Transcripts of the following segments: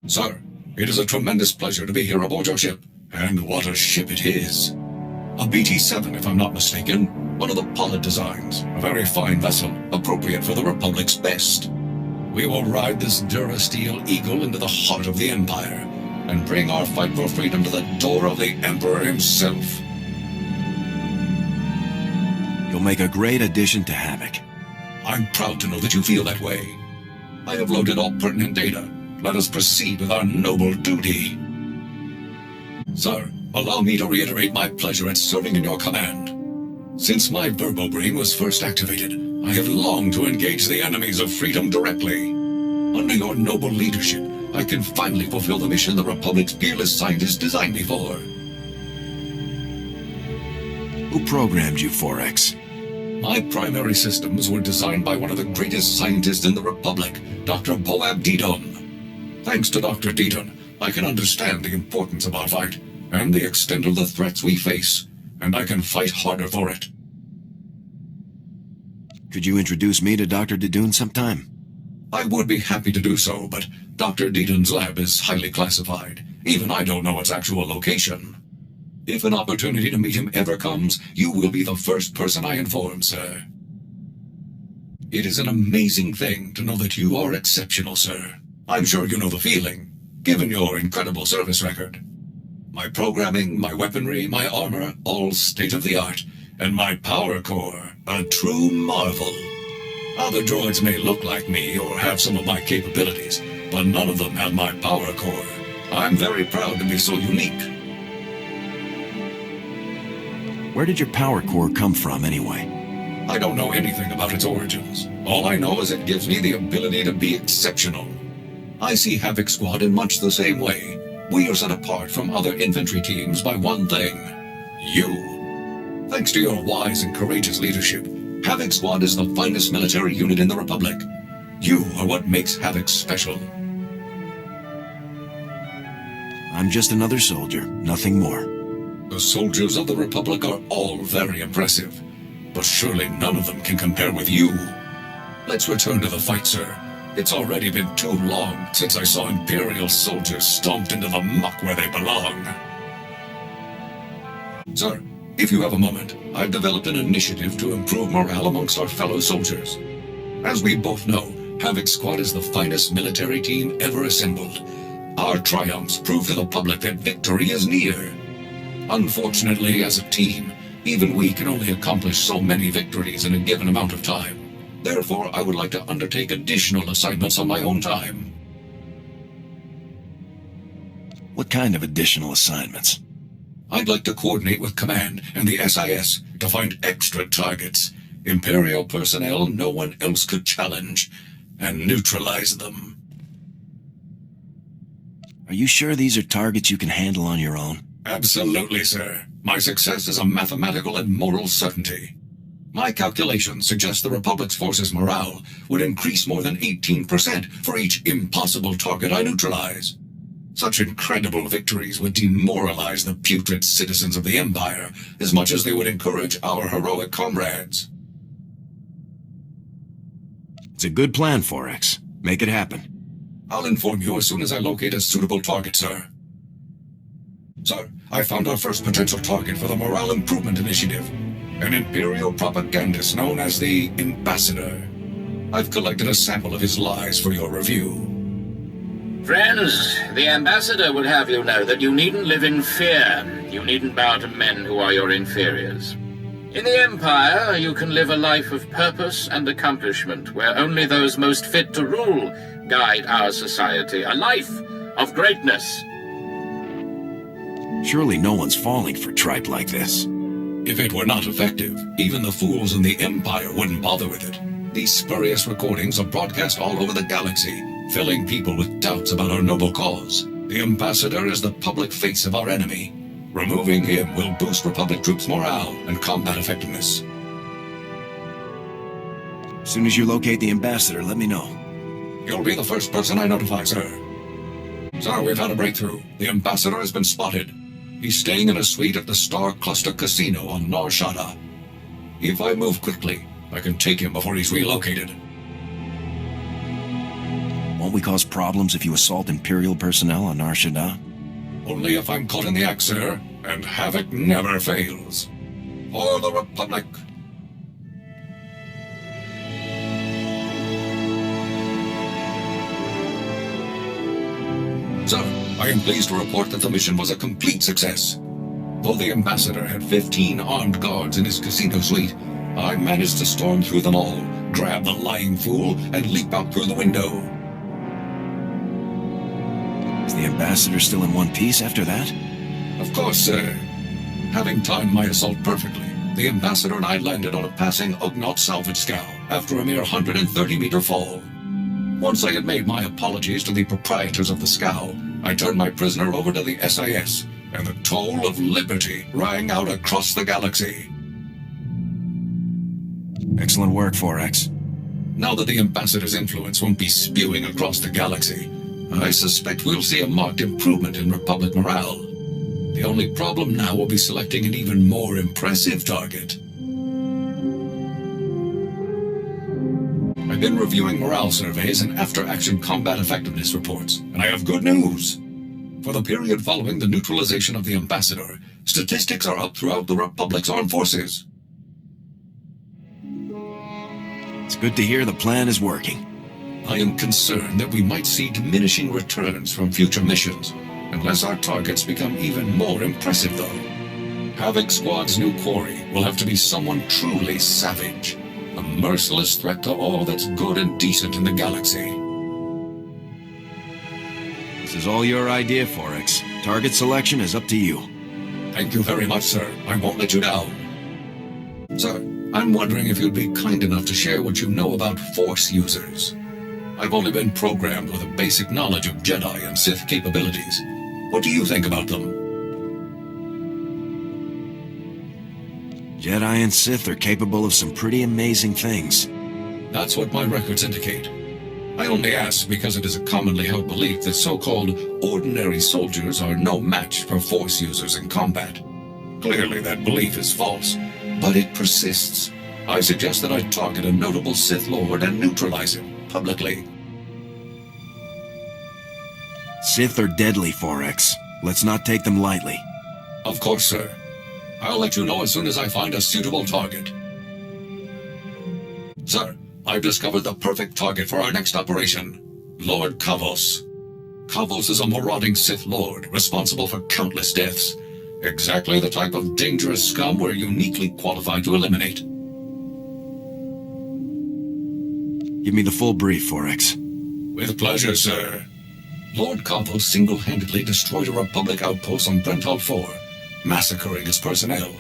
Sir, it is a tremendous pleasure to be here aboard your ship. And what a ship it is. A BT-7, if I'm not mistaken. One of the Pollard designs. A very fine vessel, appropriate for the Republic's best. We will ride this Durasteel Eagle into the heart of the Empire, and bring our fight for freedom to the door of the Emperor himself. You'll make a great addition to Havoc. I'm proud to know that you feel that way. I have loaded all pertinent data. Let us proceed with our noble duty. Sir, allow me to reiterate my pleasure at serving in your command. Since my verbobrain was first activated, I have longed to engage the enemies of freedom directly. Under your noble leadership, I can finally fulfill the mission the Republic's peerless scientists designed me for. Who programmed you, 4X? My primary systems were designed by one of the greatest scientists in the Republic, Dr. Boab Didon. Thanks to Dr. Didon, I can understand the importance of our fight, and the extent of the threats we face, and I can fight harder for it. Could you introduce me to Dr. Didon sometime? I would be happy to do so, but Dr. Didon's lab is highly classified. Even I don't know its actual location. If an opportunity to meet him ever comes, you will be the first person I inform, sir. It is an amazing thing to know that you are exceptional, sir. I'm sure you know the feeling, given your incredible service record. My programming, my weaponry, my armor, all state-of-the-art, and my power core, a true marvel. Other droids may look like me or have some of my capabilities, but none of them have my power core. I'm very proud to be so unique. Where did your power core come from, anyway? I don't know anything about its origins. All I know is it gives me the ability to be exceptional. I see Havoc Squad in much the same way. We are set apart from other infantry teams by one thing: you. Thanks to your wise and courageous leadership, Havoc Squad is the finest military unit in the Republic. You are what makes Havoc special. I'm just another soldier, nothing more. The soldiers of the Republic are all very impressive, but surely none of them can compare with you. Let's return to the fight, sir. It's already been too long since I saw Imperial soldiers stomped into the muck where they belong. Sir, if you have a moment, I've developed an initiative to improve morale amongst our fellow soldiers. As we both know, Havoc Squad is the finest military team ever assembled. Our triumphs prove to the public that victory is near. Unfortunately, as a team, even we can only accomplish so many victories in a given amount of time. Therefore, I would like to undertake additional assignments on my own time. What kind of additional assignments? I'd like to coordinate with Command and the SIS to find extra targets, Imperial personnel no one else could challenge, and neutralize them. Are you sure these are targets you can handle on your own? Absolutely, sir. My success is a mathematical and moral certainty. My calculations suggest the Republic's forces' morale would increase more than 18% for each impossible target I neutralize. Such incredible victories would demoralize the putrid citizens of the Empire as much as they would encourage our heroic comrades. It's a good plan, 4X. Make it happen. I'll inform you as soon as I locate a suitable target, sir. Sir, I found our first potential target for the Morale Improvement Initiative. An Imperial propagandist known as the Ambassador. I've collected a sample of his lies for your review. Friends, the Ambassador would have you know that you needn't live in fear. You needn't bow to men who are your inferiors. In the Empire, you can live a life of purpose and accomplishment, where only those most fit to rule guide our society. A life of greatness. Surely no one's falling for tripe like this. If it were not effective, even the fools in the Empire wouldn't bother with it. These spurious recordings are broadcast all over the galaxy, filling people with doubts about our noble cause. The Ambassador is the public face of our enemy. Removing him will boost Republic troops' morale and combat effectiveness. As soon as you locate the Ambassador, let me know. You'll be the first person I notify, sir. Sir, we've had a breakthrough. The Ambassador has been spotted. He's staying in a suite at the Star Cluster Casino on Nar Shaddaa. If I move quickly, I can take him before he's relocated. Won't we cause problems if you assault Imperial personnel on Nar Shaddaa? Only if I'm caught in the act, sir, and havoc never fails. For the Republic! Sir, I am pleased to report that the mission was a complete success. Though the Ambassador had 15 armed guards in his casino suite, I managed to storm through them all, grab the lying fool, and leap out through the window. Is the Ambassador still in one piece after that? Of course, sir. Having timed my assault perfectly, the Ambassador and I landed on a passing Ugnaught salvage scow after a mere 130-meter fall. Once I had made my apologies to the proprietors of the scow, I turned my prisoner over to the SIS, and the toll of liberty rang out across the galaxy. Excellent work, 4X. Now that the Ambassador's influence won't be spewing across the galaxy, I suspect we'll see a marked improvement in Republic morale. The only problem now will be selecting an even more impressive target. I've been reviewing morale surveys and after-action combat effectiveness reports, and I have good news. For the period following the neutralization of the Ambassador, statistics are up throughout the Republic's armed forces. It's good to hear the plan is working. I am concerned that we might see diminishing returns from future missions, unless our targets become even more impressive, though. Havoc Squad's new quarry will have to be someone truly savage, a merciless threat to all that's good and decent in the galaxy. This is all your idea, 4X. Target selection is up to you. Thank you very much, sir. I won't let you down. Sir, I'm wondering if you'd be kind enough to share what you know about Force users. I've only been programmed with a basic knowledge of Jedi and Sith capabilities. What do you think about them? Jedi and Sith are capable of some pretty amazing things. That's what my records indicate. I only ask because it is a commonly held belief that so-called ordinary soldiers are no match for Force users in combat. Clearly that belief is false, but it persists. I suggest that I target a notable Sith Lord and neutralize him publicly. Sith are deadly, 4X. Let's not take them lightly. Of course, sir. I'll let you know as soon as I find a suitable target. Sir, I've discovered the perfect target for our next operation. Lord Kavos. Kavos is a marauding Sith Lord, responsible for countless deaths. Exactly the type of dangerous scum we're uniquely qualified to eliminate. Give me the full brief, 4X. With pleasure, sir. Lord Kavos single-handedly destroyed a Republic outpost on Brental 4, massacring its personnel.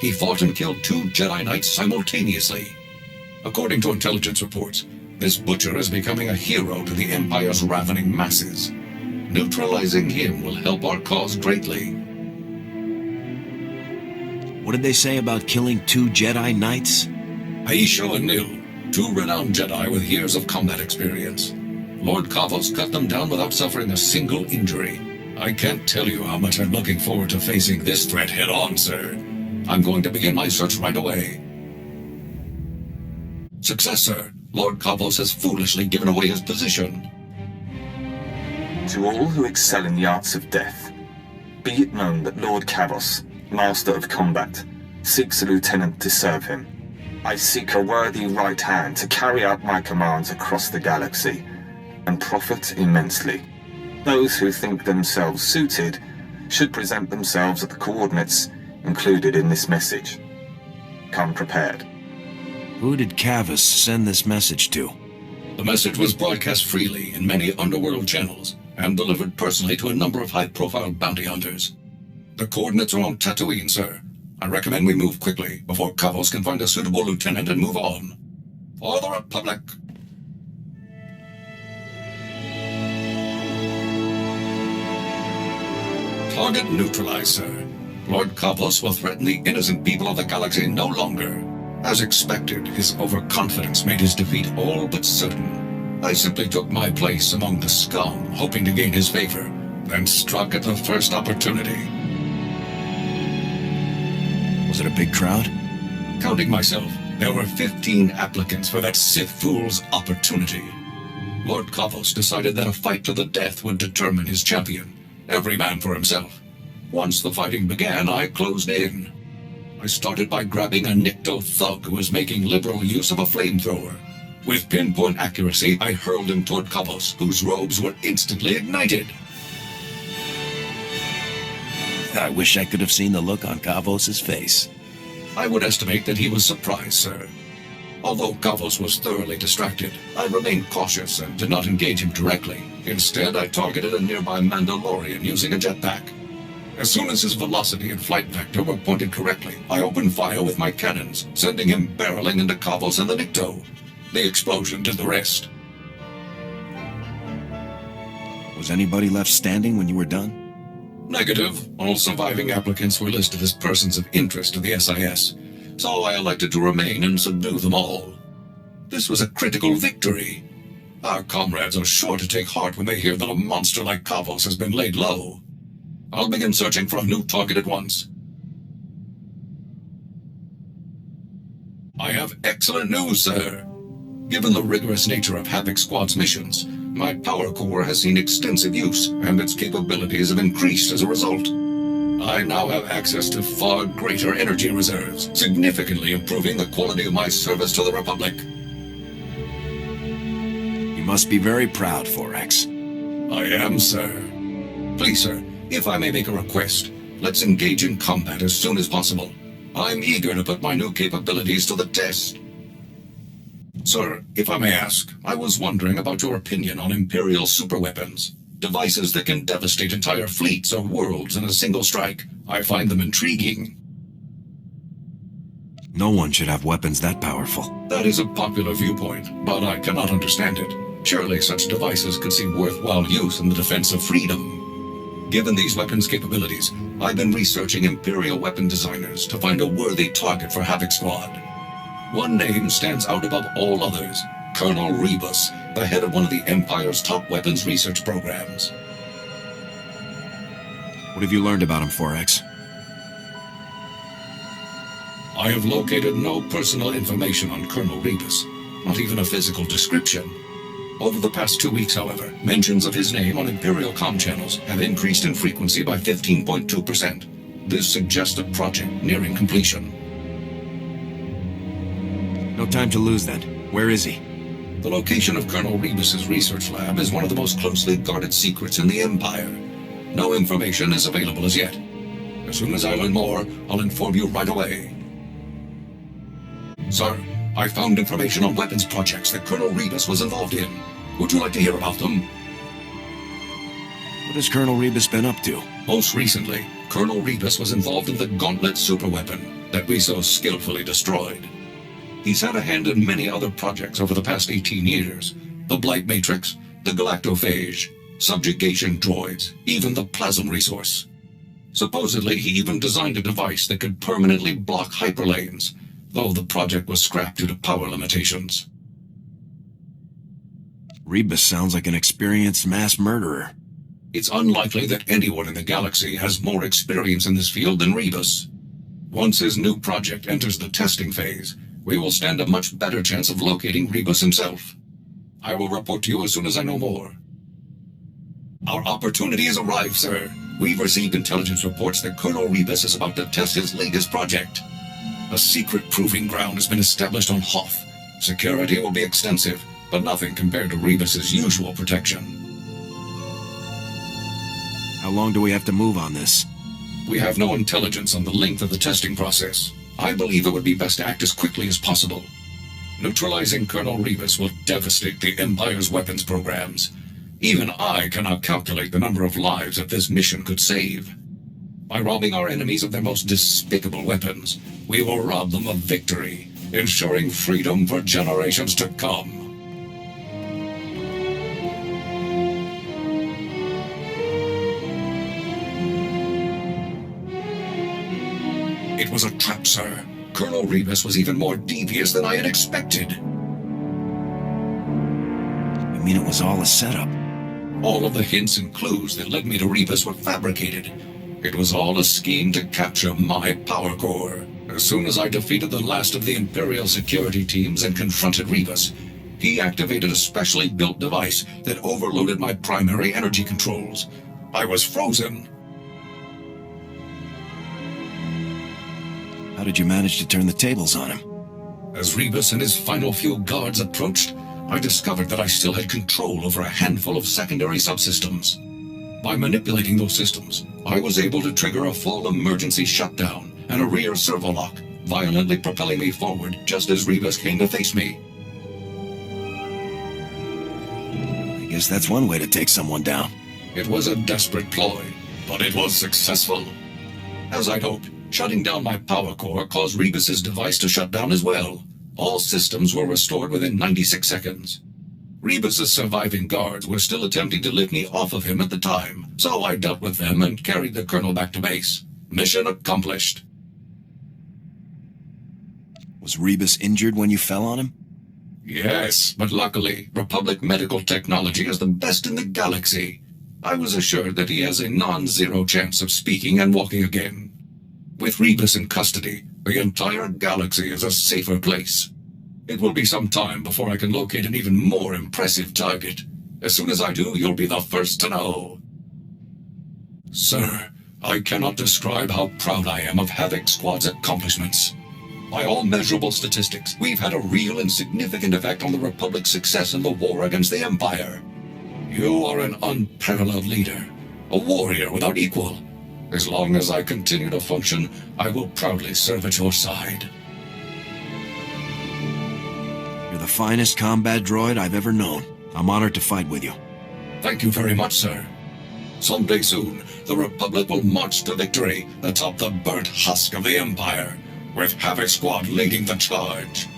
He fought and killed 2 Jedi Knights simultaneously. According to intelligence reports, this butcher is becoming a hero to the Empire's ravening masses. Neutralizing him will help our cause greatly. What did they say about killing 2 Jedi Knights? Aisho and Nil, 2 renowned Jedi with years of combat experience. Lord Kavos cut them down without suffering a single injury. I can't tell you how much I'm looking forward to facing this threat head-on, sir. I'm going to begin my search right away. Success, sir. Lord Kavos has foolishly given away his position. To all who excel in the arts of death, be it known that Lord Kavos, Master of Combat, seeks a lieutenant to serve him. I seek a worthy right hand to carry out my commands across the galaxy, and profit immensely. Those who think themselves suited should present themselves at the coordinates included in this message. Come prepared. Who did Kavos send this message to? The message was broadcast freely in many underworld channels and delivered personally to a number of high-profile bounty hunters. The coordinates are on Tatooine, sir. I recommend we move quickly before Kavos can find a suitable lieutenant and move on. For the Republic! Target neutralized, sir. Lord Kavos will threaten the innocent people of the galaxy no longer. As expected, his overconfidence made his defeat all but certain. I simply took my place among the scum, hoping to gain his favor, then struck at the first opportunity. Was it a big crowd? Counting myself, there were 15 applicants for that Sith fool's opportunity. Lord Kavos decided that a fight to the death would determine his champion, every man for himself. Once the fighting began, I closed in. I started by grabbing a Nikto thug who was making liberal use of a flamethrower. With pinpoint accuracy, I hurled him toward Kavos, whose robes were instantly ignited. I wish I could have seen the look on Kavos' face. I would estimate that he was surprised, sir. Although Kavos was thoroughly distracted, I remained cautious and did not engage him directly. Instead, I targeted a nearby Mandalorian using a jetpack. As soon as his velocity and flight vector were pointed correctly, I opened fire with my cannons, sending him barreling into Kavos and the Nikto. The explosion did the rest. Was anybody left standing when you were done? Negative. All surviving applicants were listed as persons of interest to the SIS, so I elected to remain and subdue them all. This was a critical victory. Our comrades are sure to take heart when they hear that a monster like Kavos has been laid low. I'll begin searching for a new target at once. I have excellent news, sir. Given the rigorous nature of Havoc Squad's missions, my power core has seen extensive use, and its capabilities have increased as a result. I now have access to far greater energy reserves, significantly improving the quality of my service to the Republic. You must be very proud, 4X. I am, sir. Please, sir, if I may make a request, let's engage in combat as soon as possible. I'm eager to put my new capabilities to the test. Sir, if I may ask, I was wondering about your opinion on Imperial superweapons. Devices that can devastate entire fleets or worlds in a single strike. I find them intriguing. No one should have weapons that powerful. That is a popular viewpoint, but I cannot understand it. Surely such devices could see worthwhile use in the defense of freedom. Given these weapons' capabilities, I've been researching Imperial weapon designers to find a worthy target for Havoc Squad. One name stands out above all others: Colonel Rebus, the head of one of the Empire's top weapons research programs. What have you learned about him, 4X? I have located no personal information on Colonel Rebus, not even a physical description. Over the past 2 weeks, however, mentions of his name on Imperial comm channels have increased in frequency by 15.2%. This suggests a project nearing completion. No time to lose then. Where is he? The location of Colonel Rebus's research lab is one of the most closely guarded secrets in the Empire. No information is available as yet. As soon as I learn more, I'll inform you right away. Sir, I found information on weapons projects that Colonel Rebus was involved in. Would you like to hear about them? What has Colonel Rebus been up to? Most recently, Colonel Rebus was involved in the Gauntlet superweapon that we so skillfully destroyed. He's had a hand in many other projects over the past 18 years. The Blight Matrix, the Galactophage, subjugation droids, even the plasm resource. Supposedly, he even designed a device that could permanently block hyperlanes, though the project was scrapped due to power limitations. Rebus sounds like an experienced mass murderer. It's unlikely that anyone in the galaxy has more experience in this field than Rebus. Once his new project enters the testing phase, we will stand a much better chance of locating Rebus himself. I will report to you as soon as I know more. Our opportunity has arrived, sir. We've received intelligence reports that Colonel Rebus is about to test his latest project. A secret proving ground has been established on Hoth. Security will be extensive, but nothing compared to Rebus's usual protection. How long do we have to move on this? We have no intelligence on the length of the testing process. I believe it would be best to act as quickly as possible. Neutralizing Colonel Rebus will devastate the Empire's weapons programs. Even I cannot calculate the number of lives that this mission could save. By robbing our enemies of their most despicable weapons, we will rob them of victory, ensuring freedom for generations to come. It was a trap, sir. Colonel Rebus was even more devious than I had expected. You mean it was all a setup? All of the hints and clues that led me to Rebus were fabricated. It was all a scheme to capture my power core. As soon as I defeated the last of the Imperial security teams and confronted Rebus, He activated a specially built device that overloaded my primary energy controls. I was frozen. How did you manage to turn the tables on him? As Rebus and his final few guards approached, I discovered that I still had control over a handful of secondary subsystems. By manipulating those systems, I was able to trigger a full emergency shutdown and a rear servo lock, violently propelling me forward just as Rebus came to face me. I guess that's one way to take someone down. It was a desperate ploy, but it was successful. As I'd hoped, shutting down my power core caused Rebus's device to shut down as well. All systems were restored within 96 seconds. Rebus's surviving guards were still attempting to lift me off of him at the time, so I dealt with them and carried the colonel back to base. Mission accomplished. Was Rebus injured when you fell on him? Yes, but luckily, Republic medical technology is the best in the galaxy. I was assured that he has a non-zero chance of speaking and walking again. With Rebus in custody, the entire galaxy is a safer place. It will be some time before I can locate an even more impressive target. As soon as I do, you'll be the first to know. Sir, I cannot describe how proud I am of Havoc Squad's accomplishments. By all measurable statistics, we've had a real and significant effect on the Republic's success in the war against the Empire. You are an unparalleled leader, a warrior without equal. As long as I continue to function, I will proudly serve at your side. You're the finest combat droid I've ever known. I'm honored to fight with you. Thank you very much, sir. Someday soon, the Republic will march to victory atop the burnt husk of the Empire, with Havoc Squad leading the charge.